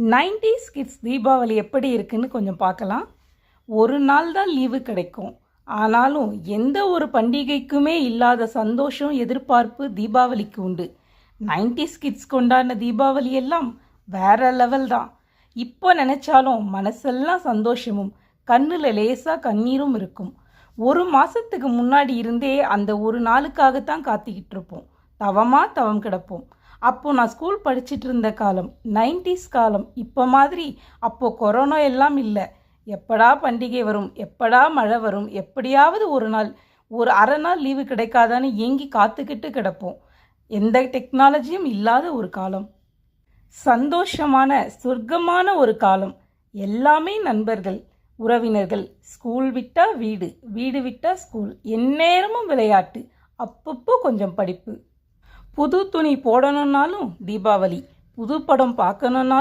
90s kids Deepavali எப்படி இருக்குன்னு கொஞ்சம் பார்க்கலாம். ஒரு நாள் தான் லீவு கிடைக்கும். ஆனாலும் எந்த ஒரு பண்டிகைக்குமே இல்லாத சந்தோஷம், எதிர்பார்ப்பு தீபாவளிக்கு உண்டு. 90s கிட்ஸ் கொண்டாடின தீபாவளி எல்லாம் வேற லெவல் தான். இப்போ நினைச்சாலும் மனசெல்லாம் சந்தோஷமும் கண்ணில் லேசாக கண்ணீரும் இருக்கும். ஒரு மாதத்துக்கு முன்னாடி இருந்தே அந்த ஒரு நாளுக்காகத்தான் காத்துக்கிட்டு இருப்போம். தவம் கிடப்போம். அப்போது நான் ஸ்கூல் படிச்சுட்டு இருந்த காலம் 90s காலம். இப்போ மாதிரி அப்போது கொரோனா எல்லாம் இல்லை. எப்படா பண்டிகை வரும், எப்படா மழை வரும், எப்படியாவது ஒரு நாள் ஒரு அரை நாள் லீவு கிடைக்காதான்னு ஏங்கி காத்துக்கிட்டு கிடப்போம். எந்த டெக்னாலஜியும் இல்லாத ஒரு காலம், சந்தோஷமான சொர்க்கமான ஒரு காலம். எல்லாமே நண்பர்கள், உறவினர்கள், ஸ்கூல் விட்டால் வீடு, வீடு விட்டால் ஸ்கூல், எந்நேரமும் விளையாட்டு, அப்பப்போ கொஞ்சம் படிப்பு. புது துணி போடணுன்னாலும் தீபாவளி, புது படம் பார்க்கணுன்னாலும்